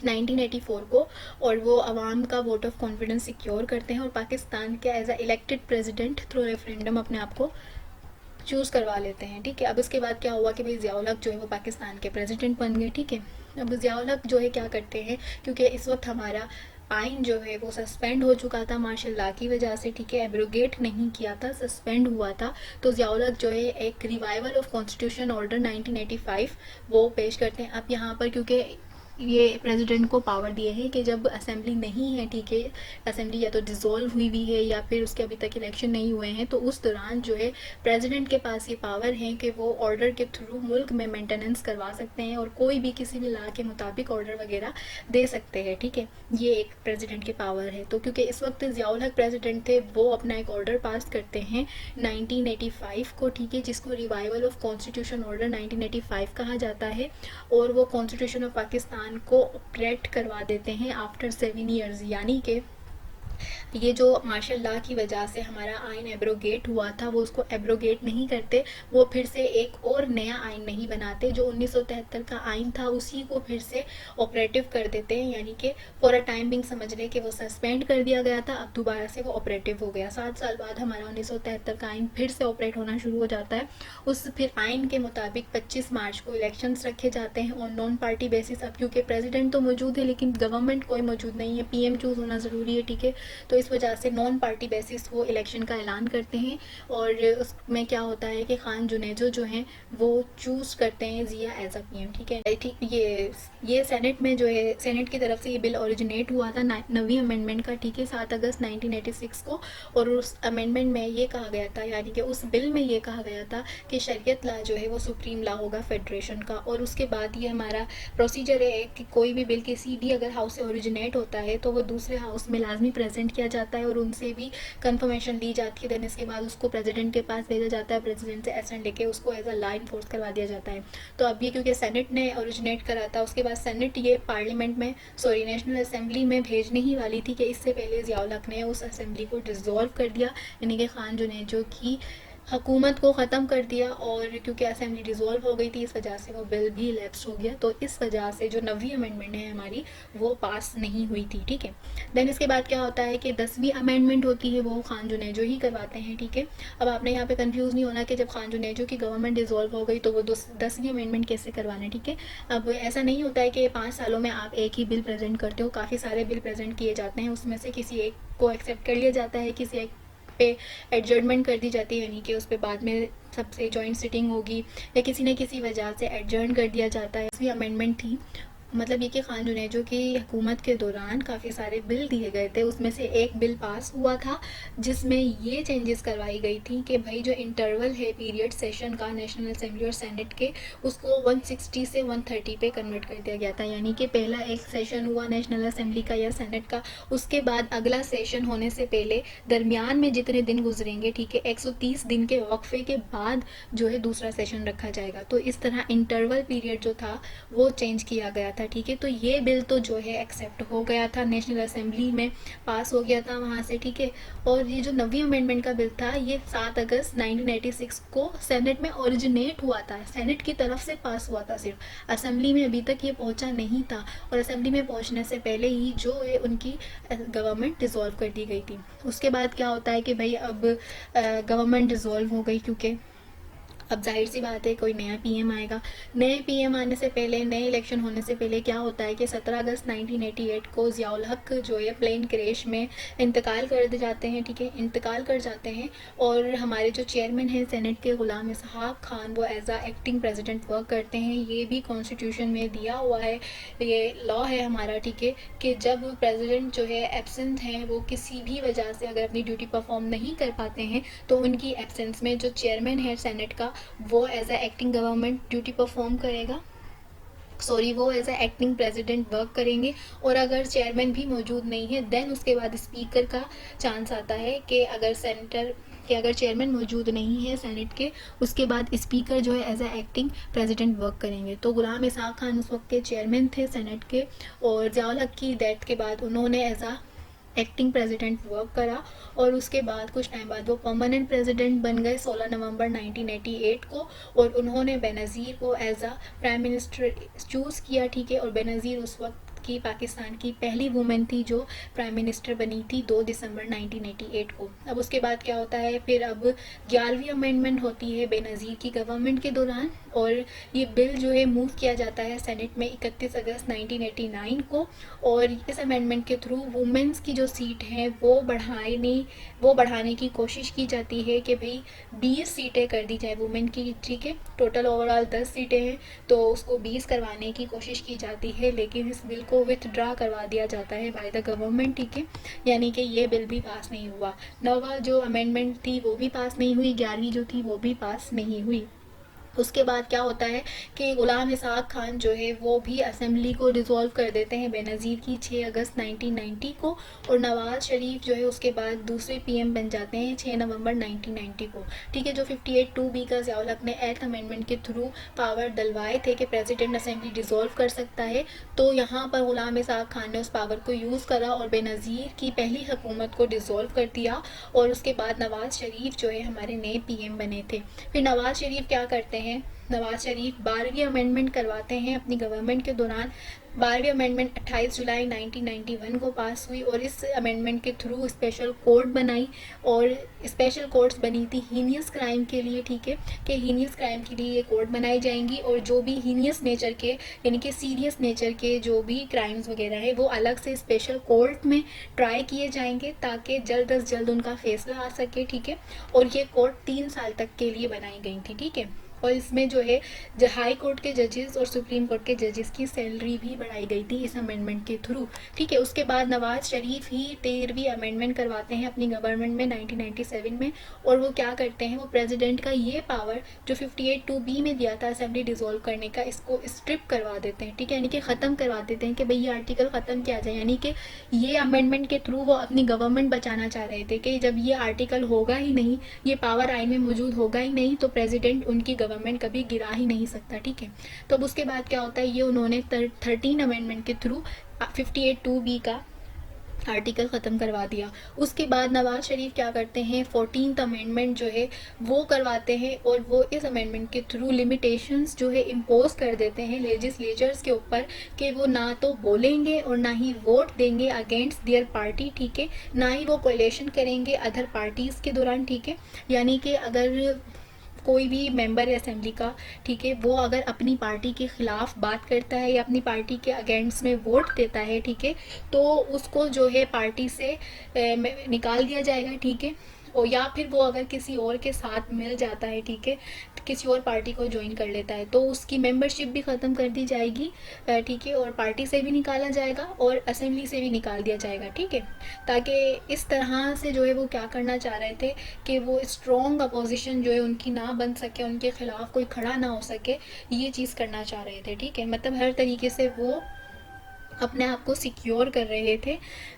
S1: 1984 को, और वो आवाम का वोट ऑफ कॉन्फिडेंस सिक्योर करते हैं और पाकिस्तान के as a elected president through referendum अपने आप को चूज़ करवा लेते हैं, ठीक है। अब इसके बाद क्या हुआ कि भाई ज़ियाउल हक जो है वो पाकिस्तान के प्रेसिडेंट बन गए, ठीक है। अब ज़ियाउल हक जो है क्या करते हैं, क्योंकि इस वक्त हमारा आइन जो है वो सस्पेंड हो चुका था मार्शल लॉ की वजह से, ठीक है, एब्रोगेट नहीं किया था, सस्पेंड हुआ था, तो ज़ियाउल हक जो है एक रिवाइवल ऑफ कॉन्स्टिट्यूशन ऑर्डर 1985 वो पेश करते हैं। अब यहाँ पर क्योंकि ये प्रेसिडेंट को पावर दिए हैं कि जब असेंबली नहीं है, ठीक है, असेंबली या तो डिसॉल्व हुई है या फिर उसके अभी तक इलेक्शन नहीं हुए हैं, तो उस दौरान जो है प्रेसिडेंट के पास ये पावर है कि वो ऑर्डर के थ्रू मुल्क में मेंटेनेंस करवा सकते हैं और कोई भी किसी भी लॉ के मुताबिक ऑर्डर वगैरह दे सकते हैं, ठीक है। ये एक प्रेसिडेंट की पावर है। तो क्योंकि इस वक्त ज़ियाउल हक प्रेसिडेंट थे, वो अपना एक ऑर्डर पास करते हैं 1985 को, ठीक है, जिसको रिवाइवल ऑफ कॉन्स्टिट्यूशन ऑर्डर 1985 कहा जाता है, और वो कॉन्स्टिट्यूशन ऑफ पाकिस्तान को ऑपरेट करवा देते हैं आफ्टर 7 ईयर्स, यानी कि ये जो मार्शल लॉ की वजह से हमारा आइन एब्रोगेट हुआ था वो उसको एब्रोगेट नहीं करते, वो फिर से एक और नया आइन नहीं बनाते, जो 1973 का आइन था उसी को फिर से ऑपरेटिव कर देते हैं, यानी कि फॉर अ टाइम बिंग समझ लें कि वो सस्पेंड कर दिया गया था, अब दोबारा से वो ऑपरेटिव हो गया। 7 साल बाद हमारा 1973 का आइन फिर से ऑपरेट होना शुरू हो जाता है। उस फिर आइन के मुताबिक 25 मार्च को इलेक्शंस रखे जाते हैं ऑन नॉन पार्टी बेसिस। अब क्योंकि प्रेसिडेंट तो मौजूद है लेकिन गवर्नमेंट कोई मौजूद नहीं है, पीएम चूज़ होना ज़रूरी है, ठीक है, तो इस वजह से नॉन पार्टी बेसिस वो इलेक्शन का ऐलान करते हैं, और उसमें क्या होता है कि खान जुनेजो जो हैं वो चूज़ करते हैं ज़िया एज अ पीएम, ठीक है। ठीक, ये सेनेट में जो है, सेनेट की तरफ से ये बिल ओरिजिनेट हुआ था 9वीं अमेंडमेंट का, ठीक है, 7 अगस्त 1986 को, और उस अमेंडमेंट में ये कहा गया था, यानी कि उस बिल में ये कहा गया था कि शरीयत लॉ जो है वो सुप्रीम लॉ होगा फेडरेशन का। और उसके बाद ये हमारा प्रोसीजर है कि कोई भी बिल किसी भी अगर हाउस से ओरिजिनेट होता है तो वो दूसरे हाउस में लाजमी प्रेजेंट किया जाता है और उनसे भी कंफर्मेशन ली जाती है, देन इसके बाद उसको प्रेसिडेंट के पास भेजा जाता है, प्रेसिडेंट से एसेंट लेके उसको एज अ लॉ इन्फोर्स करवा दिया जाता है। तो अब ये क्योंकि सेनेट ने ओरिजिनेट करा था, उसके बाद सेनेट ये पार्लियामेंट में नेशनल असेंबली में भेजने ही वाली थी कि इससे पहले ज़ियाउल हक ने उस असेंबली को डिसॉल्व कर दिया, यानी कि खान जुनेजो की हुकूमत को ख़त्म कर दिया, और क्योंकि असेंबली डिज़ोल्व हो गई थी इस वजह से वो बिल भी लैप्स हो गया। तो इस वजह से जो 9वीं अमेंडमेंट है हमारी वो पास नहीं हुई थी, ठीक है। देन इसके बाद क्या होता है कि 10वीं अमेंडमेंट होती है, वो खान जुनेजो ही करवाते हैं, ठीक है। अब आपने यहाँ पे कंफ्यूज नहीं होना कि जब खान जुनेजो की गवर्नमेंट डिज़ोल्व हो गई तो वो 10वीं अमेंडमेंट कैसे करवाना, ठीक है। अब ऐसा नहीं होता है कि 5 सालों में आप एक ही बिल प्रेजेंट करते हो, काफ़ी सारे बिल प्रेजेंट किए जाते हैं, उसमें से किसी एक को एक्सेप्ट कर लिया जाता है, किसी एक पे एडजर्नमेंट कर दी जाती है, यानी कि उस पर बाद में सबसे जॉइंट सिटिंग होगी, या किसी न किसी वजह से एडजर्न कर दिया जाता है। इसकी अमेंडमेंट थी, मतलब ये कि खान जुनेजो की हुकूमत के दौरान काफ़ी सारे बिल दिए गए थे, उसमें से एक बिल पास हुआ था जिसमें ये चेंजेस करवाई गई थी कि भाई जो इंटरवल है पीरियड सेशन का नेशनल असेंबली और सेनेट के, उसको 160 से 130 पे कन्वर्ट कर दिया गया था। यानी कि पहला एक सेशन हुआ नेशनल असेंबली का या सेनेट का, उसके बाद अगला सेशन होने से पहले दरमियान में जितने दिन गुजरेंगे, ठीक है, 130 दिन के वक्फे के बाद जो है दूसरा सेशन रखा जाएगा। तो इस तरह इंटरवल पीरियड जो था वो चेंज किया गया था, ठीक है। तो ये बिल तो जो है एक्सेप्ट हो गया था, नेशनल असेंबली में पास हो गया था वहाँ से, ठीक है। और ये जो 9वीं अमेंडमेंट का बिल था ये 7 अगस्त 1986 को सेनेट में ओरिजिनेट हुआ था, सेनेट की तरफ से पास हुआ था, सिर्फ असेंबली में अभी तक ये पहुँचा नहीं था, और असेंबली में पहुँचने से पहले ही जो है उनकी गवर्नमेंट डिसॉल्व कर दी गई थी। उसके बाद क्या होता है कि भाई अब गवर्नमेंट डिसॉल्व हो गई, क्योंकि अब जाहिर सी बात है कोई नया पीएम आएगा। नए पीएम आने से पहले, नए इलेक्शन होने से पहले क्या होता है कि 17 अगस्त 1988 को ज़ियाउल हक जो है प्लेन क्रैश में इंतकाल कर जाते हैं, ठीक है, इंतकाल कर जाते हैं। और हमारे जो चेयरमैन हैं सेनेट के ग़ुलाम इसहाक खान, वो एज आ एक्टिंग प्रेसिडेंट वर्क करते हैं। ये भी कॉन्स्टिट्यूशन में दिया हुआ है, ये लॉ है हमारा, ठीक है, कि जब प्रेसिडेंट जो है एब्सेंट हैं, वो किसी भी वजह से अगर अपनी ड्यूटी परफॉर्म नहीं कर पाते हैं, तो उनकी एब्सेंस में जो चेयरमैन है सेनेट का वो as a acting government duty perform करेगा, वो as a acting president work करेंगे। और अगर चेयरमैन भी मौजूद नहीं है देन उसके बाद स्पीकर का चांस आता है कि अगर चेयरमैन मौजूद नहीं है सेनेट के, उसके बाद स्पीकर जो है as a acting president work करेंगे। तो गुलाम इसहाक खान उस वक्त के चेयरमैन थे सेनेट के, और ज़ियाउल हक की डेथ के बाद उन्होंने एज आ एक्टिंग प्रेसिडेंट वर्क करा, और उसके बाद कुछ टाइम बाद वो परमानेंट प्रेसिडेंट बन गए 16 नवंबर 1988 को, और उन्होंने बेनज़ीर को एज आ प्राइम मिनिस्टर चूज़ किया, ठीक है। और बेनज़ीर उस वक्त की पाकिस्तान की पहली वुमेन थी जो प्राइम मिनिस्टर बनी थी 2 दिसंबर 1988 को। अब उसके बाद क्या होता है, फिर अब 11वीं अमेंडमेंट होती है बेनज़ीर की गवर्नमेंट के दौरान, और ये बिल जो है मूव किया जाता है सेनेट में 31 अगस्त 1989 को। और इस अमेंडमेंट के थ्रू वुमेंस की जो सीट है वो बढ़ाने की कोशिश की जाती है कि भाई 20 सीटें कर दी जाए वुमेन की, ठीक है। टोटल ओवरऑल 10 सीटें हैं, तो उसको 20 करवाने की कोशिश की जाती है, लेकिन इस बिल को विथड्रा करवा दिया जाता है बाय द गवर्नमेंट, ठीक है। यानी कि ये बिल भी पास नहीं हुआ। 9वां जो अमेंडमेंट थी वो भी पास नहीं हुई, 11वीं जो थी वो भी पास नहीं हुई। उसके बाद क्या होता है कि गुलाम इसहाक खान जो है वो भी असेंबली को डिसॉल्व कर देते हैं बेनज़ीर की 6 अगस्त 1990 को, और नवाज़ शरीफ जो है उसके बाद दूसरे पीएम बन जाते हैं 6 नवंबर 1990 को, ठीक है। जो 58(2)B का ज़ियाउल हक ने 8th अमेंडमेंट के थ्रू पावर डलवाए थे कि प्रेसिडेंट असेंबली डिसॉल्व कर सकता है, तो यहाँ पर गुलाम इसहाक खान ने उस पावर को यूज़ करा और बेनज़ीर की पहली हुकूमत को डिसॉल्व कर दिया, और उसके बाद नवाज़ शरीफ जो है हमारे नए पीएम बने थे। फिर नवाज़ शरीफ क्या करते हैं, नवाज शरीफ 12वीं अमेंडमेंट करवाते हैं अपनी गवर्नमेंट के दौरान। 12वीं अमेंडमेंट 28 जुलाई 1991 को पास हुई, और इस अमेंडमेंट के थ्रू स्पेशल कोर्ट बनाई, और स्पेशल कोर्ट्स बनी थी हीनियस क्राइम के लिए, ठीक है, कि हीनियस क्राइम के लिए ये कोर्ट बनाई जाएंगी, और जो भी हीनियस नेचर के यानी कि सीरियस नेचर के जो भी क्राइम्स वगैरह है वो अलग से स्पेशल कोर्ट में ट्राई किए जाएंगे ताकि जल्द अज जल्द उनका फैसला आ सके, ठीक है। और ये कोर्ट 3 साल तक के लिए बनाई गई थी, ठीक है। और इसमें जो है हाई कोर्ट के जजेस और सुप्रीम कोर्ट के जजेस की सैलरी भी बढ़ाई गई थी इस अमेंडमेंट के थ्रू, ठीक है। उसके बाद नवाज शरीफ ही 13वीं अमेंडमेंट करवाते हैं अपनी गवर्नमेंट में 1997 में, और वो क्या करते हैं, वो प्रेसिडेंट का ये पावर जो 58(2)B में दिया था असेंबली डिसॉल्व करने का, इसको स्ट्रिप करवा देते हैं, ठीक है, यानी कि ख़त्म करवा देते हैं कि भाई ये आर्टिकल ख़त्म किया जाए। यानी कि ये अमेंडमेंट के थ्रू वो अपनी गवर्नमेंट बचाना चाह रहे थे कि जब ये आर्टिकल होगा ही नहीं, ये पावर आइन में मौजूद होगा ही नहीं, तो प्रेसिडेंट उनकी गवर्नमेंट कभी गिरा ही नहीं सकता, ठीक है। तो अब उसके बाद क्या होता है, ये उन्होंने 13 अमेंडमेंट के थ्रू 58(2)B का आर्टिकल ख़त्म करवा दिया। उसके बाद नवाज़ शरीफ क्या करते हैं, 14th अमेंडमेंट जो है वो करवाते हैं, और वो इस अमेंडमेंट के थ्रू लिमिटेशंस जो है इम्पोज कर देते हैं लेजिस्लेचर्स के ऊपर कि वो ना तो बोलेंगे और ना ही वोट देंगे अगेंस्ट देयर पार्टी, ठीक है, ना ही वो कोलेशन करेंगे अदर पार्टीज़ के दौरान, ठीक है। यानी कि अगर कोई भी मेंबर है असेंबली का, ठीक है, वो अगर अपनी पार्टी के ख़िलाफ़ बात करता है या अपनी पार्टी के अगेंस्ट में वोट देता है, ठीक है, तो उसको जो है पार्टी से निकाल दिया जाएगा, ठीक है। और या फिर वो अगर किसी और के साथ मिल जाता है, ठीक है, किसी और पार्टी को ज्वाइन कर लेता है, तो उसकी मेंबरशिप भी ख़त्म कर दी जाएगी, ठीक है, और पार्टी से भी निकाला जाएगा और असेंबली से भी निकाल दिया जाएगा, ठीक है। ताकि इस तरह से जो है वो क्या करना चाह रहे थे कि वो स्ट्रॉन्ग अपोजिशन जो है उनकी ना बन सके, उनके ख़िलाफ़ कोई खड़ा ना हो सके, ये चीज़ करना चाह रहे थे, ठीक है। मतलब हर तरीके से वो अपने आप को सिक्योर कर रहे थे।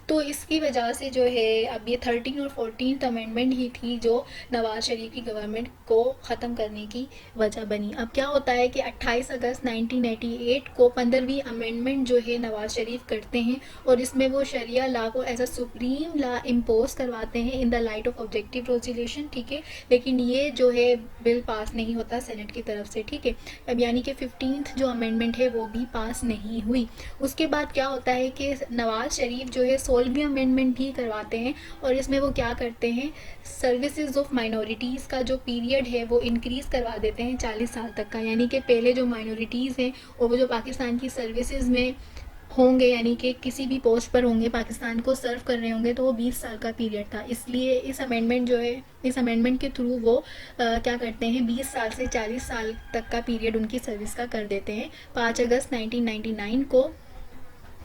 S1: तो इसकी वजह से जो है अब ये 13 और 14th अमेंडमेंट ही थी जो नवाज़ शरीफ की गवर्नमेंट को ख़त्म करने की वजह बनी। अब क्या होता है कि 28 अगस्त 1988 को 15वीं अमेंडमेंट जो है नवाज़ शरीफ करते हैं, और इसमें वो शरिया लॉ को as a supreme law impose करवाते हैं in the light of objective resolution, ठीक है। लेकिन ये जो है बिल पास नहीं होता सेनेट की तरफ से, ठीक है। अब यानी कि 15th जो अमेंडमेंट है वो भी पास नहीं हुई। उसके बाद क्या होता है कि नवाज़ शरीफ जो है 16वीं अमेंडमेंट भी करवाते हैं, और इसमें वो क्या करते हैं, सर्विसेज ऑफ माइनॉरिटीज़ का जो पीरियड है वो इंक्रीज़ करवा देते हैं 40 साल तक का। यानी कि पहले जो माइनॉरिटीज़ हैं और वो जो पाकिस्तान की सर्विसेज में होंगे, यानी कि किसी भी पोस्ट पर होंगे, पाकिस्तान को सर्व कर रहे होंगे, तो वो 20 साल का पीरियड था। इसलिए इस अमेंडमेंट जो है, इस अमेंडमेंट के थ्रू वो क्या करते हैं, 20 साल से 40 साल तक का पीरियड उनकी सर्विस का कर देते हैं। 5 अगस्त 1999 को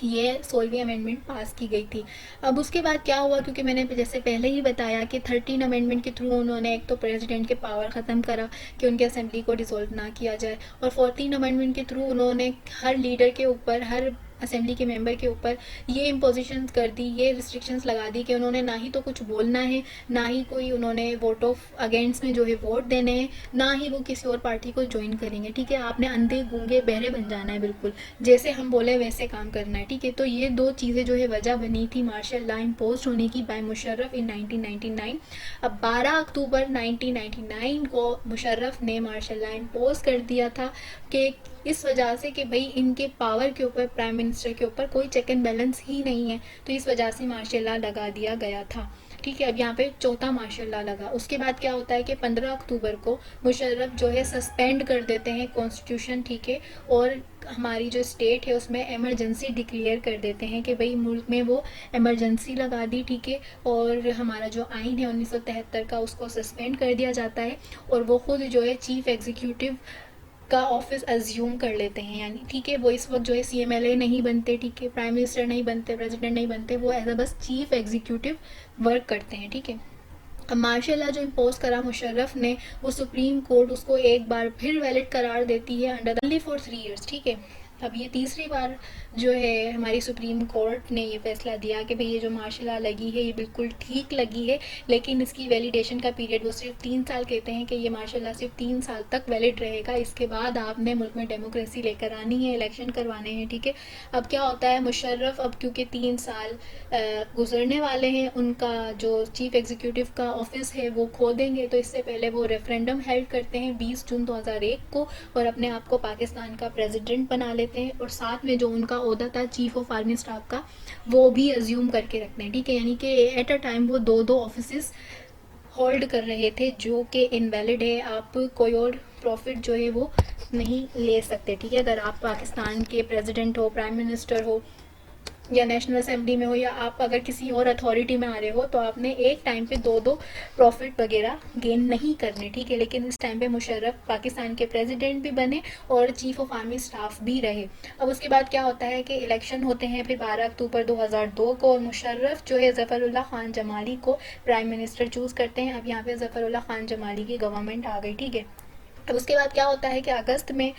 S1: ये 16वीं अमेंडमेंट पास की गई थी। अब उसके बाद क्या हुआ, क्योंकि मैंने जैसे पहले ही बताया कि 13 अमेंडमेंट के थ्रू उन्होंने एक तो प्रेसिडेंट के पावर ख़त्म करा कि उनके असेंबली को डिसॉल्व ना किया जाए, और 14 अमेंडमेंट के थ्रू उन्होंने हर लीडर के ऊपर, हर असेंबली के मेंबर के ऊपर ये इम्पोजिशन कर दी, ये रिस्ट्रिक्शंस लगा दी कि उन्होंने ना ही तो कुछ बोलना है, ना ही कोई उन्होंने वोट ऑफ अगेंस्ट में जो है वोट देने हैं, ना ही वो किसी और पार्टी को ज्वाइन करेंगे, ठीक है। आपने अंधे गूंगे बहरे बन जाना है, बिल्कुल जैसे हम बोले वैसे काम करना है, ठीक है। तो ये दो चीज़ें जो है वजह बनी थी मार्शल लॉ इम्पोज होने की बाय मुशर्रफ इन 1999। अब 12 अक्टूबर 1999 को मुशर्रफ ने मार्शल लॉ इम्पोज कर दिया था कि इस वजह से कि भाई इनके पावर के ऊपर, प्राइम मिनिस्टर के ऊपर कोई चेक एंड बैलेंस ही नहीं है, तो इस वजह से मार्शल लॉ लगा दिया गया था, ठीक है। अब यहाँ पे चौथा मार्शल लॉ लगा। उसके बाद क्या होता है कि 15 अक्टूबर को मुशर्रफ जो है सस्पेंड कर देते हैं कॉन्स्टिट्यूशन, ठीक है, और हमारी जो स्टेट है उसमें एमरजेंसी डिक्लेयर कर देते हैं कि भाई मुल्क में वो एमरजेंसी लगा दी, ठीक है। और हमारा जो आइन है 1973 का उसको सस्पेंड कर दिया जाता है, और वो खुद जो है चीफ एग्जीक्यूटिव का ऑफिस अज्यूम कर लेते हैं, यानी ठीक है, वो इस वक्त जो है CMLA नहीं बनते, ठीक है, प्राइम मिनिस्टर नहीं बनते, प्रेसिडेंट नहीं बनते, वो एज अ बस चीफ एग्जीक्यूटिव वर्क करते हैं, ठीक है। अब मार्शल लॉ जो इम्पोज करा मुशर्रफ ने, वो सुप्रीम कोर्ट उसको एक बार फिर वैलिड करार देती है अंडर ओनली फॉर 3 ईयर्स, ठीक है। अब ये तीसरी बार जो है हमारी सुप्रीम कोर्ट ने ये फैसला दिया कि भाई ये जो मार्शल लॉ लगी है ये बिल्कुल ठीक लगी है, लेकिन इसकी वैलिडेशन का पीरियड वो सिर्फ 3 साल कहते हैं कि ये मार्शल लॉ सिर्फ 3 साल तक वैलिड रहेगा, इसके बाद आपने मुल्क में डेमोक्रेसी लेकर आनी है, इलेक्शन करवाने हैं, ठीक है। अब क्या होता है, मुशर्रफ अब क्योंकि 3 साल गुजरने वाले हैं, उनका जो चीफ एग्जीक्यूटिव का ऑफिस है वो खो देंगे, तो इससे पहले वो रेफरेंडम हेल्ड करते हैं 20 जून 2001 को, और अपने आप को पाकिस्तान का प्रेसिडेंट बना लेते हैं, और साथ में जो उनका ओहदा था चीफ ऑफ आर्मी स्टाफ का वो भी अज्यूम करके रखते हैं, ठीक है। यानी कि एट अ टाइम वो दो ऑफिस होल्ड कर रहे थे जो कि इनवैलिड है, आप कोई और प्रॉफिट जो है वो नहीं ले सकते, ठीक है। अगर आप पाकिस्तान के प्रेसिडेंट हो, प्राइम मिनिस्टर हो, या नेशनल असेंबली में हो, या आप अगर किसी और अथॉरिटी में आ रहे हो, तो आपने एक टाइम पे दो प्रॉफिट वगैरह गेन नहीं करने, ठीक है। लेकिन इस टाइम पे मुशर्रफ पाकिस्तान के प्रेसिडेंट भी बने और चीफ ऑफ आर्मी स्टाफ भी रहे। अब उसके बाद क्या होता है कि इलेक्शन होते हैं फिर 12 अक्टूबर 2002 को, और मुशर्रफ जो है ज़फ़रुल्लाह खान जमाली को प्राइम मिनिस्टर चूज़ करते हैं। अब यहाँ पे ज़फ़रुल्लाह खान जमाली की गवर्नमेंट आ गई, ठीक है। अब उसके बाद क्या होता है कि अगस्त में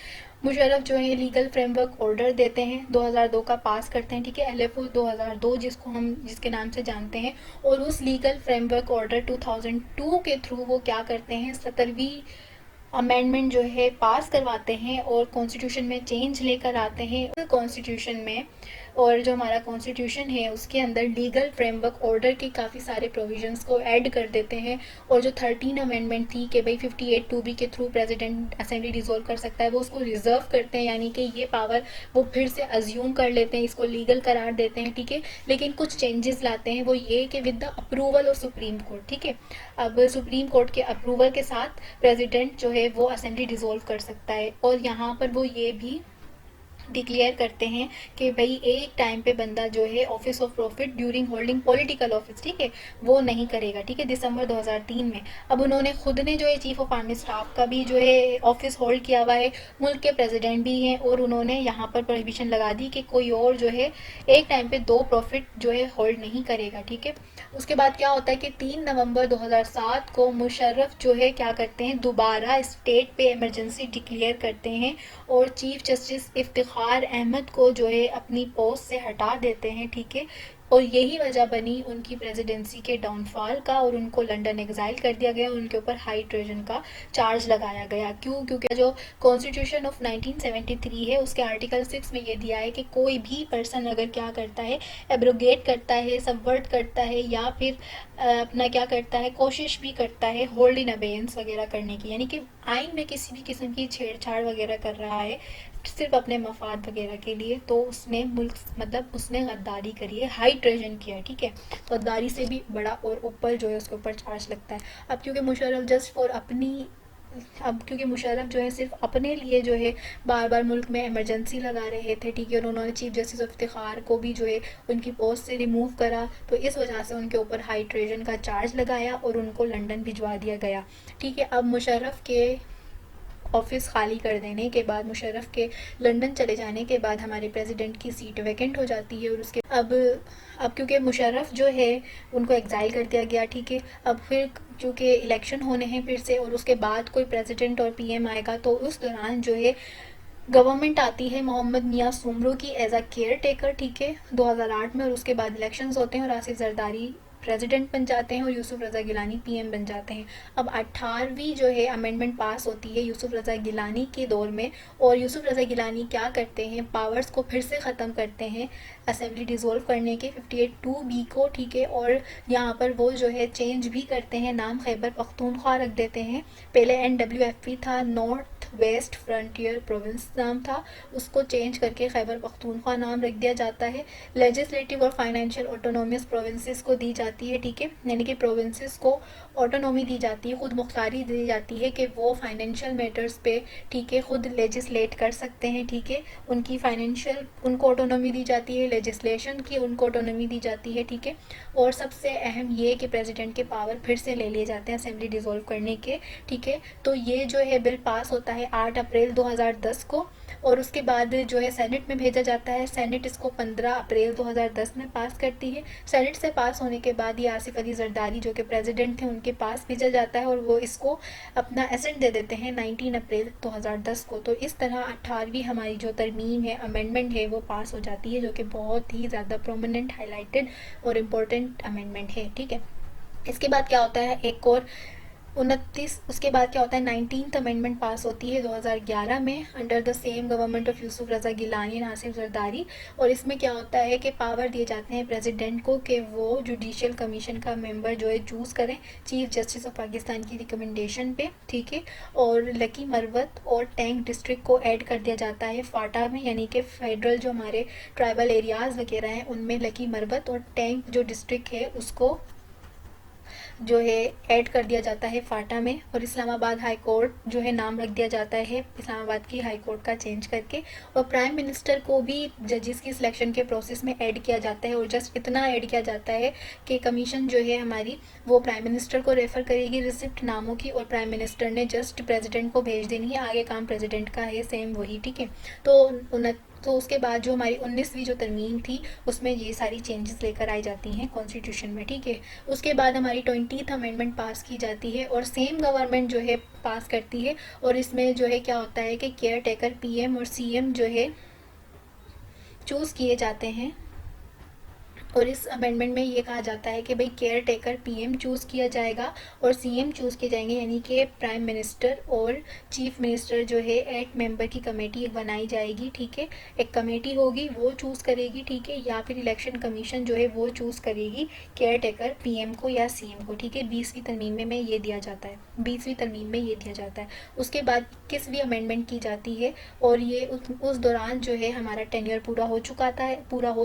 S1: मुशर्रफ जो है लीगल फ्रेमवर्क ऑर्डर देते हैं 2002 का, पास करते हैं, ठीक है, LFO 2002 जिसको हम जिसके नाम से जानते हैं। और उस लीगल फ्रेमवर्क ऑर्डर 2002 के थ्रू वो क्या करते हैं, 17वीं अमेंडमेंट जो है पास करवाते हैं और कॉन्स्टिट्यूशन में चेंज लेकर आते हैं कॉन्स्टिट्यूशन में। और जो हमारा कॉन्स्टिट्यूशन है उसके अंदर लीगल फ्रेमवर्क ऑर्डर के काफ़ी सारे प्रोविजंस को ऐड कर देते हैं। और जो 13 अमेंडमेंट थी कि भाई 58(2)B के थ्रू प्रेसिडेंट असेंबली डिसॉल्व कर सकता है, वो उसको रिजर्व करते हैं, यानी कि ये पावर वो फिर से अज्यूम कर लेते हैं, इसको लीगल करार देते हैं, ठीक है। लेकिन कुछ चेंजेस लाते हैं, वो ये कि with the approval of supreme court, ठीक है। अब सुप्रीम कोर्ट के अप्रूवल के साथ प्रेसिडेंट जो है वो असेंबली डिसॉल्व कर सकता है। और यहाँ पर वो ये भी डिक्लेयर करते हैं कि भाई एक टाइम पे बंदा जो है office of profit during holding political office, ठीक है, वो नहीं करेगा, ठीक है, दिसंबर 2003 में। अब उन्होंने खुद ने जो है चीफ ऑफ आर्मी स्टाफ का भी जो है ऑफिस होल्ड किया हुआ है, मुल्क के प्रेसिडेंट भी हैं, और उन्होंने यहाँ पर प्रोहिबिशन लगा दी कि कोई और जो है एक टाइम पे 2 प्रॉफिट जो है होल्ड नहीं करेगा, ठीक है। उसके बाद क्या होता है कि 3 नवंबर 2007 को मुशर्रफ जो है क्या करते हैं, दोबारा स्टेट पे इमरजेंसी डिक्लेयर करते हैं और चीफ जस्टिस इफ्तिखार अहमद को जो है अपनी पोस्ट से हटा देते हैं, ठीक है। और यही वजह बनी उनकी प्रेसिडेंसी के डाउनफॉल का, और उनको लंदन एग्जाइल कर दिया गया, उनके ऊपर हाई ट्रेजन का चार्ज लगाया गया। क्यों? क्योंकि जो कॉन्स्टिट्यूशन ऑफ 1973 है उसके आर्टिकल 6 में ये दिया है कि कोई भी पर्सन अगर क्या करता है, एब्रोगेट करता है, सबवर्ट करता है, या फिर अपना क्या करता है, कोशिश भी करता है होल्ड इन अबेयंस वगैरह करने की, यानी कि आइन में किसी भी किस्म की छेड़छाड़ वगैरह कर रहा है सिर्फ अपने मफाद वगैरह के लिए, तो उसने मुल्क मतलब उसने गद्दारी करी है, हाई ट्रेजन किया है, ठीक है। गद्दारी से भी बड़ा और ऊपर जो है उसके ऊपर चार्ज लगता है। अब क्योंकि मुशर्रफ जस्ट फॉर अपनी अब क्योंकि मुशर्रफ जो है सिर्फ अपने लिए जो है बार बार मुल्क में इमरजेंसी लगा रहे थे, ठीक है, और उन्होंने चीफ जस्टिस इफ्तिखार को भी जो है उनकी पोस्ट से रिमूव करा, तो इस वजह से उनके ऊपर हाई ट्रेजन का चार्ज लगाया और उनको लंदन भिजवा दिया गया, ठीक है। अब मुशर्रफ के ऑफिस खाली कर देने के बाद, मुशर्रफ के लंदन चले जाने के बाद हमारे प्रेसिडेंट की सीट वैकेंट हो जाती है। और उसके अब क्योंकि मुशर्रफ जो है उनको एग्जाइल कर दिया गया, ठीक है। अब फिर चूँकि इलेक्शन होने हैं फिर से, और उसके बाद कोई प्रेसिडेंट और पीएम आएगा, तो उस दौरान जो है गवर्नमेंट आती है मोहम्मद मियाँ सुमरो की एज अ केयर टेकर, ठीक है, 2008 में। और उसके बाद इलेक्शंस होते हैं और आसिफ जरदारी प्रेसिडेंट बन जाते हैं और यूसुफ रज़ा गिलानी पीएम बन जाते हैं। अब 18वीं जो है अमेंडमेंट पास होती है यूसुफ रज़ा गिलानी के दौर में, और यूसुफ रज़ा गिलानी क्या करते हैं, पावर्स को फिर से ख़त्म करते हैं असेंबली डिसॉल्व करने के 58(2)B को, ठीक है। और यहाँ पर वो जो है चेंज भी करते हैं, नाम खैबर पख्तूनख्वा रख देते हैं। पहले NWFP था, नॉर्थ वेस्ट फ्रंटियर प्रोविंस नाम था, उसको चेंज करके खैबर पख्तूनख्वा नाम रख दिया जाता है। लेजिस्लेटिव और फाइनेंशियल ऑटोनोमियस प्रोविंसेस को दी जाती है, ठीक है, यानी कि प्रोविंसेस को ऑटोनॉमी दी जाती है, खुद मुख्तारी दी जाती है कि वो फाइनेंशियल मैटर्स पे, ठीक है, खुद लेजिस्लेट कर सकते हैं, ठीक है। उनकी फाइनेंशियल उनको ऑटोनॉमी दी जाती है, लेजिस्लेशन की उनको ऑटोनॉमी दी जाती है, ठीक है। और सबसे अहम ये कि प्रेसिडेंट के पावर फिर से ले लिए जाते हैं असेंबली डिसॉल्व करने के, ठीक है। तो ये जो है बिल पास होता है 8 अप्रैल 2010 को, और उसके बाद जो है सेनेट में भेजा जाता है। सेनेट इसको 15 अप्रैल 2010 में पास करती है। सेनेट से पास होने के बाद ये आसिफ अली जरदारी जो कि प्रेसिडेंट थे उनके पास भेजा जाता है, और वो इसको अपना एसेंट दे देते हैं 19 अप्रैल 2010 को। तो इस तरह 18वीं हमारी जो तरमीम है, अमेंडमेंट है, वो पास हो जाती है, जो कि बहुत ही ज़्यादा प्रोमिनेंट, हाईलाइटेड और इम्पोर्टेंट अमेंडमेंट है, ठीक है। इसके बाद क्या होता है, एक और 29 उसके बाद क्या होता है, 19th अमेंडमेंट पास होती है 2011 में under the same government of Yusuf Raza Gilani Asif Zardari. और इसमें क्या होता है कि पावर दिए जाते हैं प्रेसिडेंट को कि वो जुडिशियल कमीशन का मेंबर जो है चूज़ करें चीफ जस्टिस ऑफ पाकिस्तान की रिकमेंडेशन पे, ठीक है। और लकी मरवत और टैंक डिस्ट्रिक्ट को ऐड कर दिया जाता है फाटा में, यानी कि फेडरल जो हमारे ट्राइबल एरियाज़ वगैरह हैं उनमें लकी मरवत और टैंक जो डिस्ट्रिक्ट है उसको जो है ऐड कर दिया जाता है फाटा में। और इस्लामाबाद हाई कोर्ट जो है नाम रख दिया जाता है इस्लामाबाद की हाई कोर्ट का चेंज करके। और प्राइम मिनिस्टर को भी जजेस की सिलेक्शन के प्रोसेस में ऐड किया जाता है, और जस्ट इतना ऐड किया जाता है कि कमीशन जो है हमारी वो प्राइम मिनिस्टर को रेफ़र करेगी रिसिप्ट नामों की, और प्राइम मिनिस्टर ने जस्ट प्रेसिडेंट को भेज देनी है, आगे काम प्रेसिडेंट का है सेम वही, ठीक है। तो उसके बाद जो हमारी 19वीं जो तरमीम थी उसमें ये सारी चेंजेस लेकर आई जाती हैं कॉन्स्टिट्यूशन में, ठीक है। उसके बाद हमारी 20th अमेंडमेंट पास की जाती है और सेम गवर्नमेंट जो है पास करती है, और इसमें जो है क्या होता है कि केयर टेकर पीएम और सीएम जो है चूज़ किए जाते हैं और इस अमेंडमेंट में ये कहा जाता है कि भाई केयर टेकर पीएम चूज़ किया जाएगा और सीएम चूज़ किए जाएंगे, यानी कि प्राइम मिनिस्टर और चीफ मिनिस्टर जो है 8 मेंबर की कमेटी बनाई जाएगी, ठीक है। एक कमेटी होगी वो चूज़ करेगी, ठीक है, या फिर इलेक्शन कमीशन जो है वो चूज़ करेगी केयर टेकर पीएम को या सीएम को, ठीक है। 20वीं तरमीम में ये दिया जाता है, 20वीं तरमीम में ये दिया जाता है। उसके बाद 21वीं अमेंडमेंट की जाती है और ये उस दौरान जो है हमारा टेन्योर पूरा हो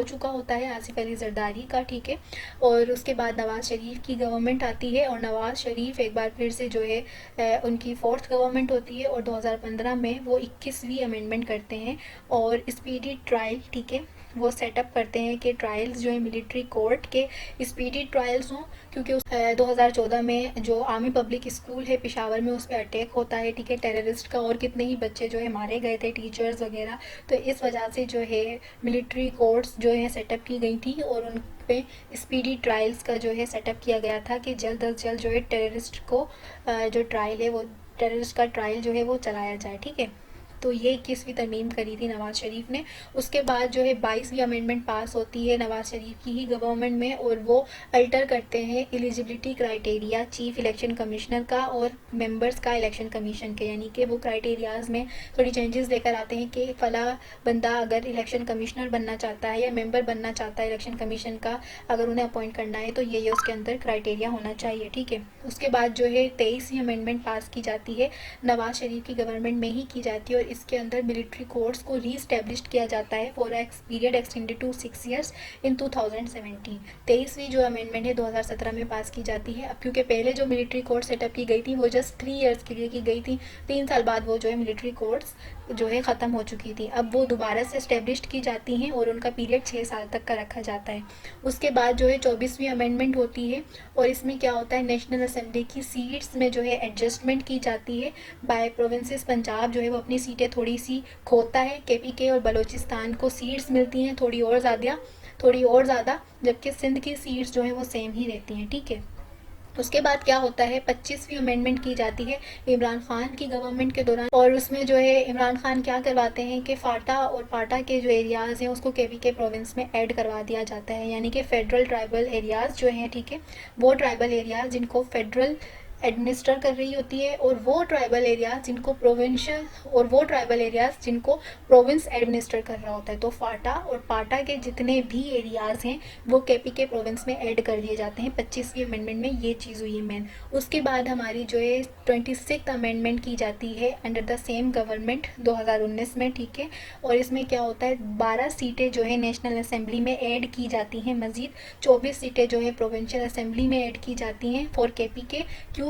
S1: चुका होता है आसिफ अली जरदारी का, ठीक है। और उसके बाद नवाज़ शरीफ की गवर्नमेंट आती है और नवाज़ शरीफ एक बार फिर से जो है उनकी 4th गवर्नमेंट होती है और 2015 में वो 21वीं अमेंडमेंट करते हैं और स्पीडी ट्रायल, ठीक है, वो सेटअप करते हैं कि ट्रायल्स जो है मिलिट्री कोर्ट के स्पीडी ट्रायल्स हों, क्योंकि 2014 में जो आर्मी पब्लिक स्कूल है पेशावर में उस पर अटैक होता है, ठीक है, टेररिस्ट का, और कितने ही बच्चे जो है मारे गए थे, टीचर्स वगैरह। तो इस वजह से जो है मिलिट्री कोर्ट्स जो है सेटअप की गई थी और उन पे स्पीडी ट्रायल्स का जो है सेटअप किया गया था कि जल्द अज जल्द जो है टेररिस्ट को जो ट्रायल है वो टेररिस्ट का ट्रायल जो है वो चलाया जाए, ठीक है। तो ये 21वीं तरमीम करी थी नवाज़ शरीफ ने। उसके बाद जो है 22वीं अमेंडमेंट पास होती है नवाज़ शरीफ की ही गवर्नमेंट में और वो अल्टर करते हैं eligibility criteria chief election commissioner का और मेंबर्स का इलेक्शन कमीशन के, यानी कि वो क्राइटेरियाज में थोड़ी चेंजेस लेकर आते हैं कि फला बंदा अगर इलेक्शन कमिश्नर बनना चाहता है या मेंबर बनना चाहता है इलेक्शन कमीशन का, अगर उन्हें अपॉइंट करना है तो ये उसके अंदर क्राइटेरिया होना चाहिए, ठीक है। उसके बाद जो है 23वीं अमेंडमेंट पास की जाती है, नवाज़ शरीफ की गवर्नमेंट में ही की जाती है और इसके अंदर मिलिट्री कोर्ट्स को रीस्टैब्लिश्ड किया जाता है for X period extended to 6 years in 2017। 23वीं जो अमेंडमेंट है 2017 में पास की जाती है। अब क्योंकि पहले जो मिलिट्री कोर्ट सेटअप की गई थी वो जस्ट 3 ईयर्स के लिए की गई थी, 3 साल बाद वो जो है मिलिट्री कोर्ट्स जो है ख़त्म हो चुकी थी, अब वो दोबारा से इस्टेब्लिश्ड की जाती हैं और उनका पीरियड 6 साल तक का रखा जाता है। उसके बाद जो है 24वीं अमेंडमेंट होती है और इसमें क्या होता है नेशनल असेंबली की सीट्स में जो है एडजस्टमेंट की जाती है बाय प्रोविंसेस। पंजाब जो है वो अपनी सीटें थोड़ी सी खोता है, केपीके और बलूचिस्तान को सीट्स मिलती हैं थोड़ी और ज़्यादा, जबकि सिंध की सीट्स जो है वो सेम ही रहती हैं, ठीक है। उसके बाद क्या होता है 25वीं अमेंडमेंट की जाती है इमरान खान की गवर्नमेंट के दौरान और उसमें जो है इमरान खान क्या करवाते हैं कि फाटा और पाटा के जो एरियाज़ हैं उसको केपीके प्रोविंस में ऐड करवा दिया जाता है, यानी कि फेडरल ट्राइबल एरियाज़ जो हैं, ठीक है, वो ट्राइबल एरियाज़ जिनको फेडरल एडमिनिस्टर कर रही होती है और वो ट्राइबल एरियाज जिनको प्रोविंस एडमिनिस्टर कर रहा होता है। तो फाटा और पाटा के जितने भी एरियाज हैं वो केपीके प्रोविंस में ऐड कर दिए जाते हैं। 25वीं अमेंडमेंट में ये चीज़ हुई है मेन। उसके बाद हमारी जो है 26th अमेंडमेंट की जाती है अंडर द सेम गवर्नमेंट 2019 में, ठीक है। और इसमें क्या होता है 12 सीटें जो है नेशनल असेंबली में ऐड की जाती हैं, मजीद 24 सीटें जो है प्रोविंशियल असेंबली में ऐड की जाती हैं फॉर केपीके।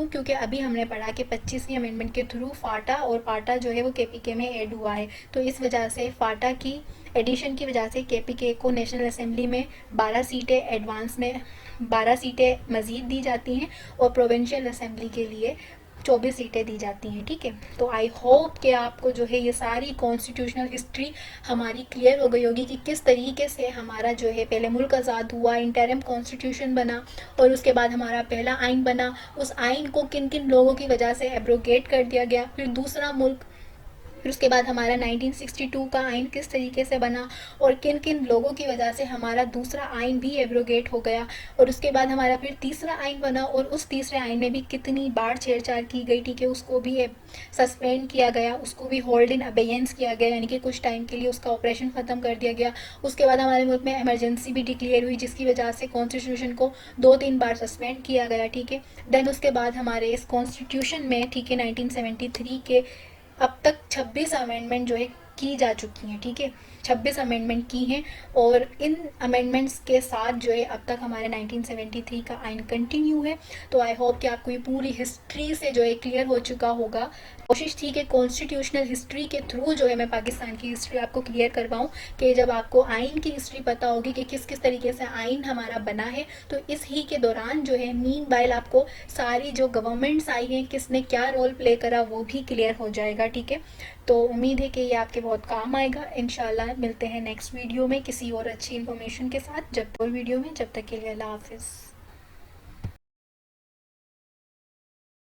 S1: क्योंकि अभी हमने पढ़ा कि 25वीं अमेंडमेंट के थ्रू फाटा और पाटा जो है वो केपीके में ऐड हुआ है, तो इस वजह से फाटा की एडिशन की वजह से केपीके को नेशनल असेंबली में 12 सीटें एडवांस में 12 सीटें मज़ीद दी जाती हैं और प्रोविंशियल असेंबली के लिए 24 सीटें दी जाती हैं, ठीक है। तो आई होप कि आपको जो है ये सारी कॉन्स्टिट्यूशनल हिस्ट्री हमारी क्लियर हो गई होगी कि किस तरीके से हमारा जो है पहले मुल्क आज़ाद हुआ, इंटरिम कॉन्स्टिट्यूशन बना और उसके बाद हमारा पहला आइन बना, उस आइन को किन किन लोगों की वजह से एब्रोगेट कर दिया गया, फिर दूसरा मुल्क, फिर उसके बाद हमारा 1962 का आइन किस तरीके से बना और किन किन लोगों की वजह से हमारा दूसरा आइन भी एब्रोगेट हो गया, और उसके बाद हमारा फिर तीसरा आइन बना और उस तीसरे आइन में भी कितनी बार छेड़छाड़ की गई, ठीक है, उसको भी सस्पेंड किया गया, उसको भी होल्ड इन अबेयंस किया गया, यानी कि कुछ टाइम के लिए उसका ऑपरेशन ख़त्म कर दिया गया। उसके बाद हमारे मुल्क में इमरजेंसी भी डिक्लेयर हुई जिसकी वजह से कॉन्स्टिट्यूशन को 2-3 बार सस्पेंड किया गया, ठीक है। देन उसके बाद हमारे इस कॉन्स्टिट्यूशन में, ठीक है, 1973 के अब तक 26 अमेंडमेंट जो है की जा चुकी हैं, ठीक है, 26 अमेंडमेंट की हैं और इन अमेंडमेंट्स के साथ जो है अब तक हमारे 1973 का आइन कंटिन्यू है। तो आई होप कि आपको ये पूरी हिस्ट्री से जो है क्लियर हो चुका होगा। कोशिश थी कि कॉन्स्टिट्यूशनल हिस्ट्री के थ्रू जो है मैं पाकिस्तान की हिस्ट्री आपको क्लियर करवाऊँ कि जब आपको आइन की हिस्ट्री पता होगी कि किस किस तरीके से आइन हमारा बना है, तो इस ही के दौरान जो है मीन बाइल आपको सारी जो गवर्नमेंट्स आई हैं किसने क्या रोल प्ले करा वो भी क्लियर हो जाएगा, ठीक है। तो उम्मीद है कि ये आपके बहुत काम आएगा। इंशाल्लाह मिलते हैं नेक्स्ट वीडियो में किसी और अच्छी इन्फॉर्मेशन के साथ, जब तक के लिए अल्लाह हाफिज़।